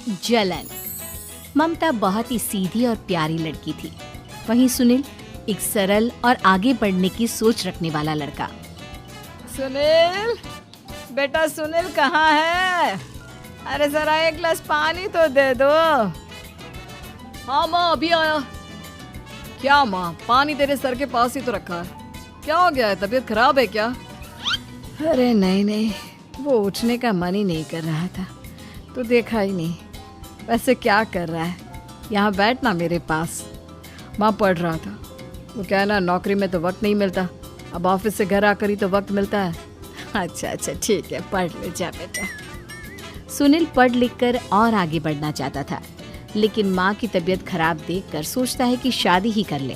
जलन। ममता बहुत ही सीधी और प्यारी लड़की थी, वहीं सुनील एक सरल और आगे बढ़ने की सोच रखने वाला लड़का। सुनील, बेटा सुनील कहाँ है? अरे जरा एक गिलास पानी तो दे दो। हाँ माँ, अभी आया। क्या माँ, पानी तेरे सर के पास ही तो रखा है। क्या हो गया है, तबीयत खराब है क्या? अरे नहीं नहीं, वो उठने का मन ही नहीं कर रहा था, तो देखा ही नहीं। वैसे क्या कर रहा है? यहाँ बैठ ना मेरे पास। माँ पढ़ रहा था। वो क्या है ना, नौकरी में तो वक्त नहीं मिलता, अब ऑफिस से घर आकर ही तो वक्त मिलता है। अच्छा अच्छा ठीक है, पढ़ ले जा बेटा। सुनील पढ़ लिख कर और आगे बढ़ना चाहता था, लेकिन माँ की तबीयत खराब देखकर सोचता है कि शादी ही कर ले।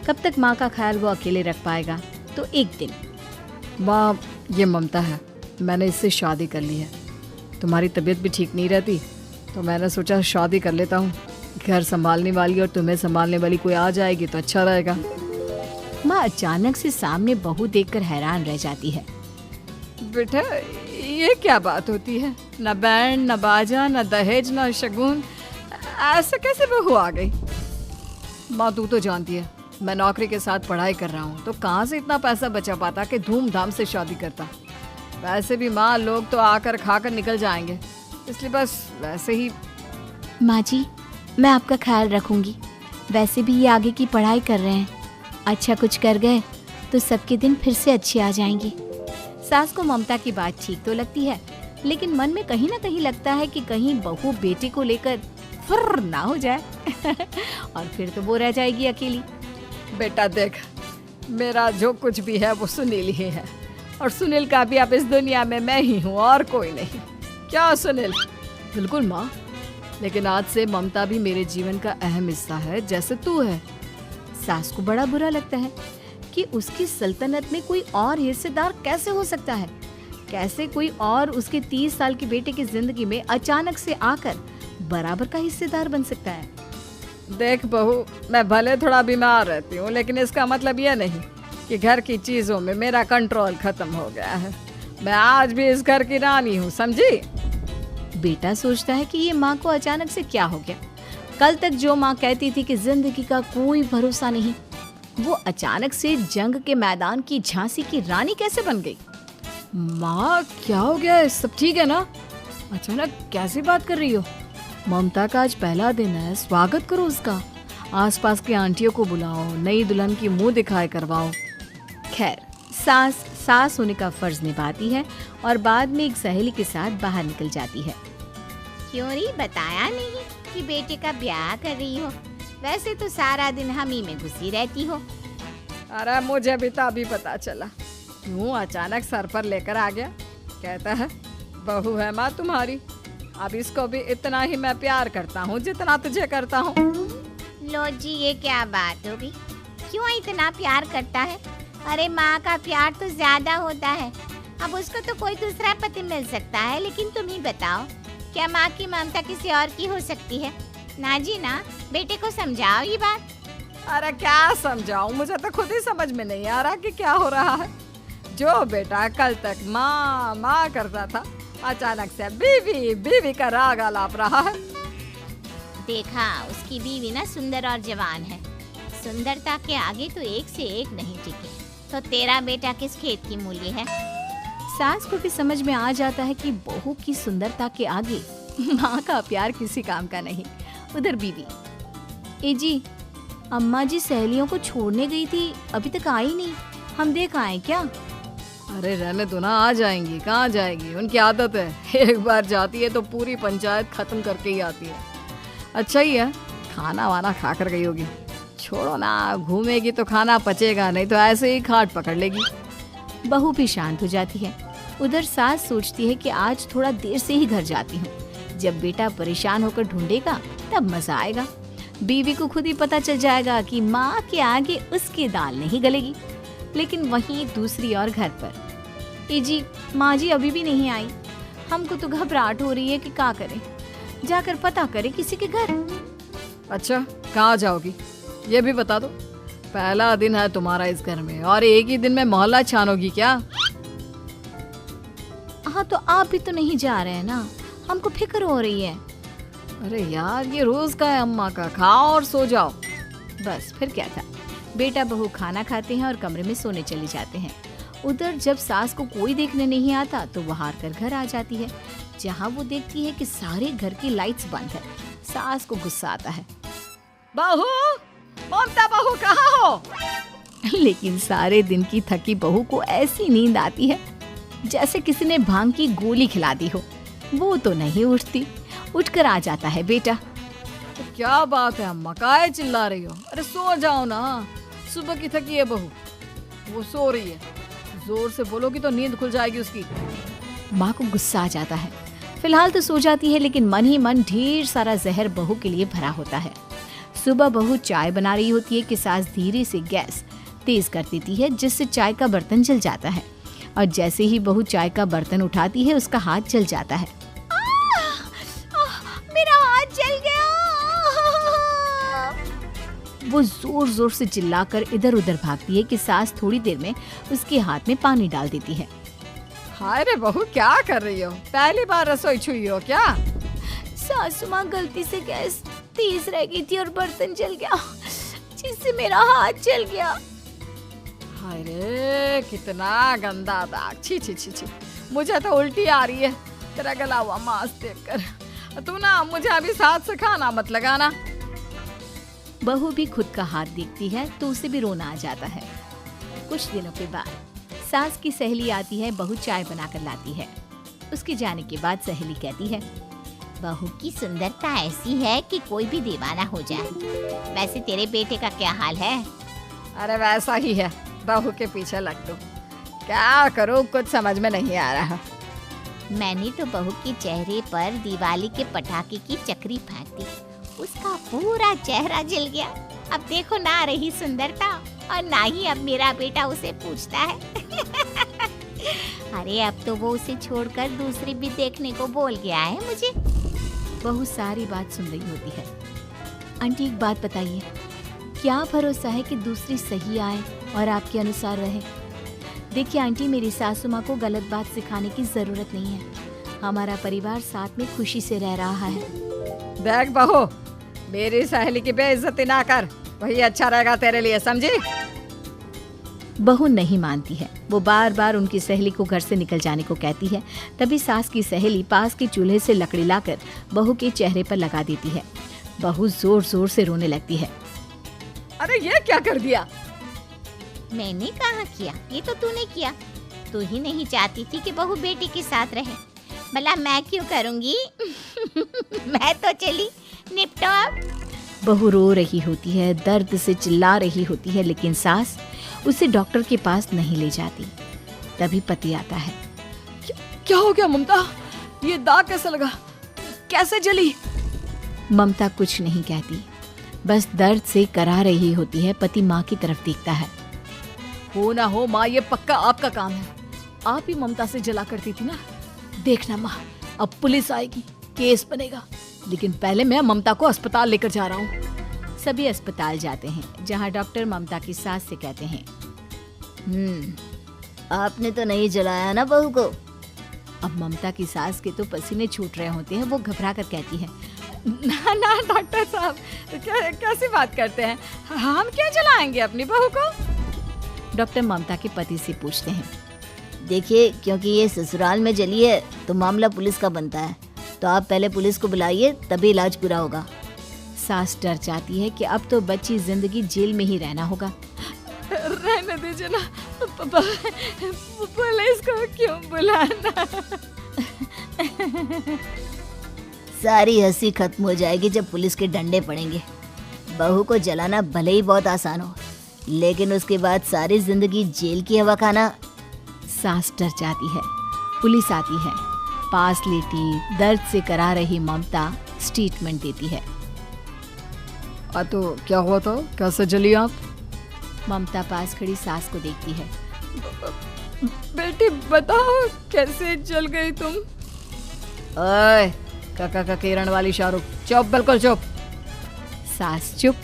कब तक माँ का ख्याल वो अकेले रख पाएगा? तो एक दिन, माँ ये ममता है, मैंने इससे शादी कर ली है। तुम्हारी तबीयत भी ठीक नहीं रहती, तो मैंने सोचा शादी कर लेता हूँ। घर संभालने वाली और तुम्हें संभालने वाली कोई आ जाएगी तो अच्छा रहेगा। माँ अचानक से सामने बहू देखकर हैरान रह जाती है। बेटा ये क्या बात होती है? न बैंड, न बाजा, न दहेज, न शगुन, ऐसा कैसे बहू आ गई? माँ तू तो जानती है, मैं नौकरी के साथ पढ़ाई कर रहा हूँ, तो कहाँ से इतना पैसा बचा पाता कि धूमधाम से शादी करता। वैसे भी माँ, लोग तो आकर खाकर निकल जाएंगे, इसलिए बस वैसे ही। माँ जी, मैं आपका ख्याल रखूंगी। वैसे भी ये आगे की पढ़ाई कर रहे हैं, अच्छा कुछ कर गए तो सबके दिन फिर से अच्छे आ जाएंगे। सास को ममता की बात ठीक तो लगती है, लेकिन मन में कहीं ना कहीं लगता है कि कहीं बहू बेटे को लेकर फुर्र ना हो जाए और फिर तो वो रह जाएगी अकेली। बेटा देख, मेरा जो कुछ भी है वो सुनील ही है, और सुनील का भी अब इस दुनिया में मैं ही हूँ और कोई नहीं। क्या सुनील? बिल्कुल माँ, लेकिन आज से ममता भी मेरे जीवन का अहम हिस्सा है, जैसे तू है। सास को बड़ा बुरा लगता है कि उसकी सल्तनत में कोई और हिस्सेदार कैसे हो सकता है। कैसे कोई और उसके 30 साल के बेटे की जिंदगी में अचानक से आकर बराबर का हिस्सेदार बन सकता है। देख बहू, मैं भले थोड़ा बीमार रहती हूँ, लेकिन इसका मतलब यह नहीं कि घर की चीजों में मेरा कंट्रोल खत्म हो गया है। मैं आज भी इस घर की रानी हूँ, समझी? बेटा सोचता है कि ये माँ को अचानक से क्या हो गया। कल तक जो माँ कहती थी कि जिंदगी का कोई भरोसा नहीं, वो अचानक से जंग के मैदान की झांसी की रानी कैसे बन गई? माँ क्या हो गया है? सब ठीक है ना? अचानक कैसी बात कर रही हो? ममता का आज पहला दिन है, स्वागत करो उसका। आसपास की आंटियों को बुलाओ, नई दुल्हन की मुंह दिखाई करवाओ। खैर, सास होने का फर्ज निभाती है और बाद में एक सहेली के साथ बाहर निकल जाती है। क्यों री बताया नहीं कि बेटे का ब्याह कर रही हो? वैसे तो सारा दिन हम ही में घुसी रहती हो। अरे मुझे भी तो अभी पता चला, यूं अचानक सर पर लेकर आ गया। कहता है बहू है माँ तुम्हारी, अब इसको भी इतना ही मैं प्यार करता हूँ जितना तुझे करता हूँ। लो जी, ये क्या बात होगी? क्यों इतना प्यार करता है? अरे माँ का प्यार तो ज्यादा होता है। अब उसको तो कोई दूसरा पति मिल सकता है, लेकिन तुम ही बताओ, क्या माँ की ममता किसी और की हो सकती है? ना जी ना, बेटे को समझाओ ये बात। अरे क्या समझाऊं, मुझे तो खुद ही समझ में नहीं आ रहा कि क्या हो रहा है। जो बेटा कल तक माँ माँ करता था, अचानक से बीवी बीवी का राग आलाप रहा है। देखा, उसकी बीवी ना सुंदर और जवान है। सुंदरता के आगे तो एक से एक नहीं टिके। तो तेरा बेटा किस खेत की मूली है? सास को भी समझ में आ जाता है कि बहू की सुंदरता के आगे माँ का प्यार किसी काम का नहीं। उधर बीवी, ए जी, अम्मा जी सहेलियों को छोड़ने गई थी, अभी तक आई नहीं, हम देख आए क्या? अरे रहने दो ना, आ जाएंगी। कहाँ जाएगी, उनकी आदत है, एक बार जाती है तो पूरी पंचायत खत्म करके ही आती है। अच्छा ही है, खाना वाना खा कर गई होगी। छोड़ो ना, घूमेगी तो खाना पचेगा, नहीं तो ऐसे ही खाट पकड़ लेगी। बहू भी शांत हो जाती है। उधर सास सोचती है कि आज थोड़ा देर से ही घर जाती हूँ, जब बेटा परेशान होकर ढूंढेगा तब मजा आएगा। बीवी को खुद ही पता चल जाएगा कि माँ के आगे उसकी दाल नहीं गलेगी। लेकिन वहीं दूसरी ओर घर पर, ए जी, माँ जी अभी भी नहीं आई, हमको तो घबराहट हो रही है कि क्या करें, जाकर पता करें किसी के घर। अच्छा, कहाँ जाओगी ये भी बता दो। पहला दिन है तुम्हारा इस घर में और एक ही दिन में मोहल्ला छानोगी क्या? हाँ, तो आप भी तो नहीं जा रहे हैं ना, हमको फिक्र हो रही है। अरे यार, ये रोज का है अम्मा का, खाओ और सो जाओ। बस फिर क्या था, बेटा बहू खाना खाते हैं और कमरे में सोने चले जाते हैं। उधर जब सास को कोई देखने नहीं आता तो वो हार कर घर आ जाती है, जहाँ वो देखती है कि सारे घर की लाइट्स बंद है। सास को गुस्सा आता है, बहू, ममता बहू कहाँ हो? लेकिन सारे दिन की थकी बहू को ऐसी नींद आती है जैसे किसी ने भांग की गोली खिला दी हो। वो तो नहीं उठती। उठकर आ जाता है बेटा। तो क्या बात है अम्मा, काहे चिल्ला रही हो? अरे सो जाओ ना, सुबह की थकी है बहू, वो सो रही है। जोर से बोलोगी तो नींद खुल जाएगी उसकी। माँ को गुस्सा आ जाता है। फिलहाल तो सो जाती है, लेकिन मन ही मन ढेर सारा जहर बहू के लिए भरा होता है। सुबह बहू चाय बना रही होती है कि सास धीरे से गैस तेज कर देती है, जिससे चाय का बर्तन जल जाता है। और जैसे ही बहू चाय का बर्तन उठाती है, उसका हाथ जल जाता है। मेरा हाथ जल गया। वो जोर जोर से चिल्लाकर इधर उधर भागती है कि सास थोड़ी देर में उसके हाथ में पानी डाल देती है। हाय रे बहू, क्या कर रही हो? पहली बार रसोई छुई हो क्या? सासू माँ, गलती से गैस तेज रह गई थी और बर्तन जल गया, जिससे मेरा हाथ जल गया। हाय रे, कितना गंदा दाग। छी छी छी छी, मुझे तो उल्टी आ रही है तेरा गला हुआ मांस देखकर। तू ना मुझे अभी साथ से खाना मत लगाना। बहू भी खुद का हाथ देखती है तो उसे भी रोना आ जाता है। कुछ दिनों के बाद सास की सहेली आती है, बहू चाय बनाकर लाती है। उसके जाने के बाद सहेली कहती है, बहू की सुंदरता ऐसी है कि कोई भी दीवाना हो जाए। वैसे तेरे बेटे का क्या हाल है? अरे वैसा ही है, बहू के पीछे लग दो। क्या करूं, कुछ समझ में नहीं आ रहा। मैंने तो बहू के चेहरे पर दिवाली के पटाखे की चक्री फेंक दी, उसका पूरा चेहरा जल गया। अब देखो ना रही सुंदरता, और ना ही अब मेरा बेटा उसे पूछता है। अरे अब तो वो उसे छोड़कर दूसरी भी देखने को बोल गया है मुझे। बहू सारी बात सुन रही होती है। आंटी, एक बात बताइए, क्या भरोसा है कि दूसरी सही आए और आपके अनुसार रहे? देखिए आंटी, मेरी सासू माँ को गलत बात सिखाने की जरूरत नहीं है। हमारा परिवार साथ में खुशी से रह रहा है। देख बहू, मेरी सहेली की बेइज्जती ना कर, वही अच्छा रहेगा तेरे लिए, समझी? बहू नहीं मानती है। वो बार बार उनकी सहेली को घर से निकल जाने को कहती है। तभी सास की सहेली पास के चूल्हे से लकड़ी लाकर बहू के चेहरे पर लगा देती है। बहू जोर जोर से रोने लगती है। अरे ये क्या कर दिया? मैंने कहाँ किया, ये तो तूने किया। तू ही नहीं चाहती थी कि बहू बेटी के साथ रहे, भला मैं क्यों करूँगी? मैं तो चली, निपटो अब। बहू रो रही होती है, दर्द से चिल्ला रही होती है, लेकिन सास उसे डॉक्टर के पास नहीं ले जाती। तभी पति आता है। क्या हो गया ममता? ये दाग कैसे लगा, कैसे जली? ममता कुछ नहीं कहती, बस दर्द से करा रही होती है। पति माँ की तरफ देखता है। हो ना हो माँ, ये पक्का आपका काम है। आप ही ममता से जला करती थी ना। देखना माँ, अब पुलिस आएगी, केस बनेगा, लेकिन पहले मैं ममता को अस्पताल लेकर जा रहा हूँ। सभी अस्पताल जाते हैं, जहाँ डॉक्टर ममता की सास से कहते हैं, आपने तो नहीं जलाया ना बहू को? अब ममता की सास के तो पसीने छूट रहे होते हैं। वो घबरा कर कहती है, ना ना डॉक्टर साहब, कैसी बात करते हैं? हम क्यों जलाएंगे अपनी बहू को? डॉक्टर ममता के पति से पूछते हैं। देखिए, क्योंकि ये ससुराल में जली है तो मामला पुलिस का बनता है, तो आप पहले पुलिस को बुलाइए, तभी इलाज पूरा होगा। सास डर जाती है कि अब तो बच्ची जिंदगी जेल में ही रहना होगा। रहने दीजिए ना, पुलिस को क्यों बुलाना? सारी हंसी खत्म हो जाएगी जब पुलिस के डंडे पड़ेंगे। बहू को जलाना भले ही बहुत आसान हो, लेकिन उसके बाद सारी जिंदगी जेल की हवा खाना। सास डर जाती है। पुलिस आती है। पास लेटी दर्द से करा रही ममता स्टेटमेंट देती है। तो क्या हुआ था, कैसे जली आप? ममता पास खड़ी सास को देखती है। बेटी बताओ, कैसे जल गई तुम? ओए, काका का किरण वाली शाहरुख, चुप, बिल्कुल चुप। सास चुप।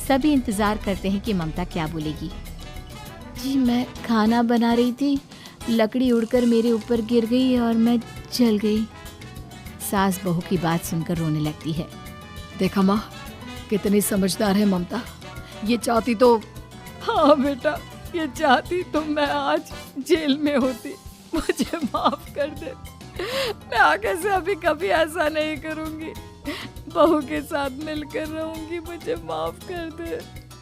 सभी इंतजार करते हैं कि ममता क्या बोलेगी। जी, मैं खाना बना रही थी, लकड़ी उड़कर मेरे ऊपर गिर गई और मैं जल गई। सास बहू की बात सुनकर रोने लगती है। देखा माँ, कितनी समझदार है ममता। ये चाहती तो, हाँ बेटा, ये चाहती तो मैं आज जेल में होती। मुझे माफ कर दे, मैं आगे से अभी कभी ऐसा नहीं करूंगी। बहू के साथ मिलकर रहूंगी, मुझे माफ कर दे।